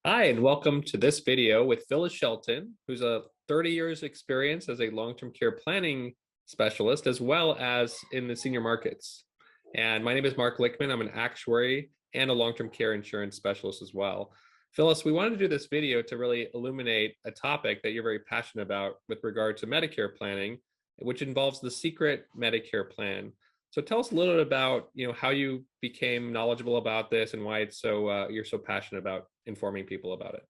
Hi, and welcome to this video with Phyllis Shelton, who's a 30 years experience as a long-term care planning specialist, as well as in the senior markets. And my name is Mark Lickman. I'm an actuary and a long-term care insurance specialist as well. Phyllis, we wanted to do this video to really illuminate a topic that you're very passionate about with regard to Medicare planning, which involves the Secret Medicare Plan. So tell us a little bit about, how you became knowledgeable about this and why it's so you're so passionate about informing people about it.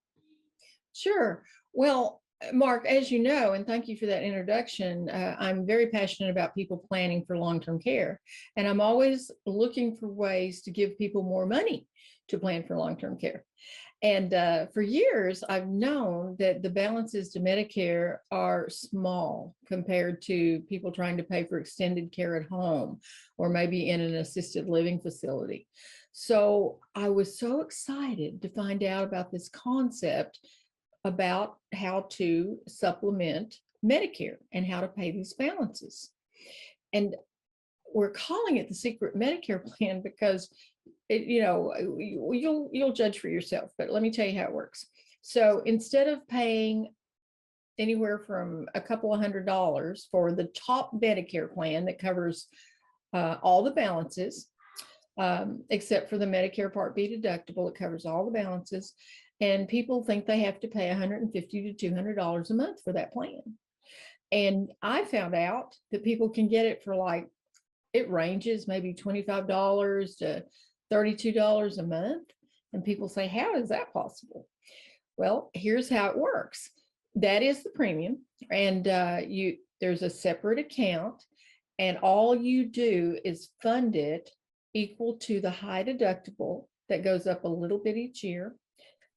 Sure. Well, Mark, as you know, and thank you for that introduction, I'm very passionate about people planning for long-term care. And I'm always looking for ways to give people more money to plan for long-term care. And for years, I've known that the balances to Medicare are small compared to people trying to pay for extended care at home or maybe in an assisted living facility. So I was so excited to find out about this concept about how to supplement Medicare and how to pay these balances. And we're calling it the Secret Medicare Plan because you'll judge for yourself, but let me tell you how it works. So instead of paying anywhere from a couple of $100s for the top Medicare plan that covers all the balances, except for the Medicare Part B deductible, it covers all the balances. And people think they have to pay $150 to $200 a month for that plan. And I found out that people can get it for it ranges maybe $25 to $32 a month. And people say, how is that possible? Well, here's how it works. That is the premium. And there's a separate account. And all you do is fund it equal to the high deductible that goes up a little bit each year.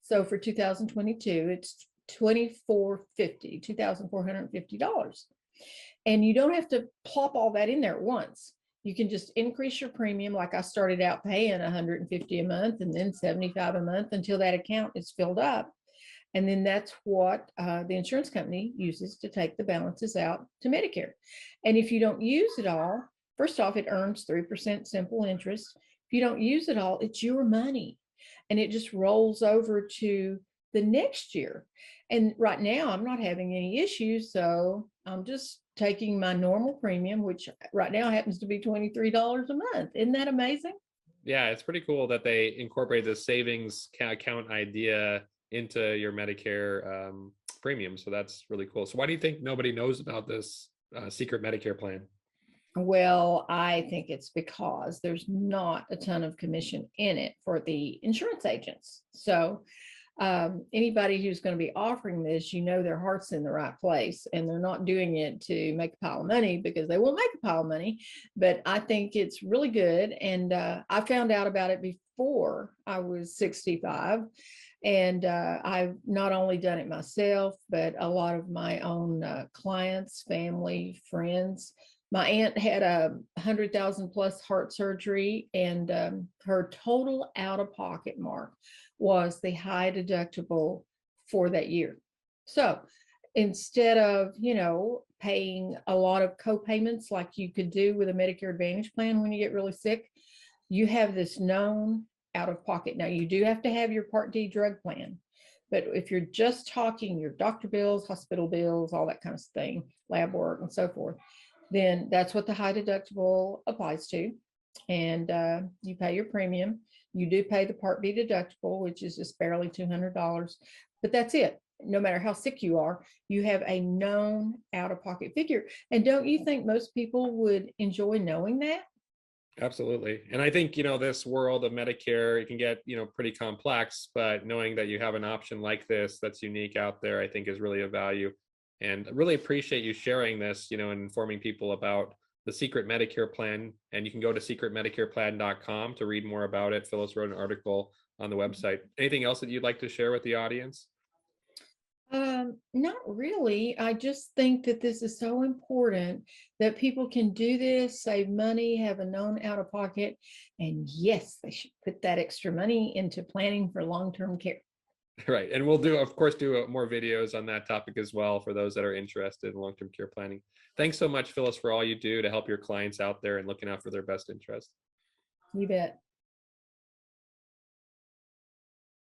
So for 2022, it's $2,450. And you don't have to plop all that in there at once. You can just increase your premium. Like I started out paying $150 a month and then $75 a month until that account is filled up. And then that's what the insurance company uses to take the balances out to Medicare. And if you don't use it all, first off, it earns 3% simple interest. If you don't use it all, it's your money. And it just rolls over to the next year. And right now I'm not having any issues. So I'm just taking my normal premium, which right now happens to be $23 a month. Isn't that amazing? Yeah, it's pretty cool that they incorporate the savings account idea into your Medicare premium. So that's really cool. So why do you think nobody knows about this Secret Medicare Plan? Well, I think it's because there's not a ton of commission in it for the insurance agents. So anybody who's going to be offering this, their heart's in the right place, and they're not doing it to make a pile of money, because they will make a pile of money. But I think it's really good. And I found out about it before I was 65. And I've not only done it myself, but a lot of my own clients, family, friends. My aunt had a 100,000 plus heart surgery, and her total out-of-pocket mark was the high deductible for that year. So instead of, paying a lot of co-payments like you could do with a Medicare Advantage plan when you get really sick, you have this known out-of-pocket. Now, you do have to have your Part D drug plan, but if you're just talking your doctor bills, hospital bills, all that kind of thing, lab work and so forth, then that's what the high deductible applies to. And you pay your premium. You do pay the Part B deductible, which is just barely $200, but that's it. No matter how sick you are, you have a known out-of-pocket figure. And don't you think most people would enjoy knowing that? Absolutely. And I think, this world of Medicare, it can get, pretty complex, but knowing that you have an option like this that's unique out there, I think is really a value. And I really appreciate you sharing this, and informing people about the Secret Medicare Plan. And you can go to secretmedicareplan.com to read more about it. Phyllis wrote an article on the website. Anything else that you'd like to share with the audience? Not really. I just think that this is so important that people can do this, save money, have a known out of pocket, and yes, they should put that extra money into planning for long-term care. Right. And we'll of course, do more videos on that topic as well for those that are interested in long-term care planning. Thanks so much, Phyllis, for all you do to help your clients out there and looking out for their best interest. You bet.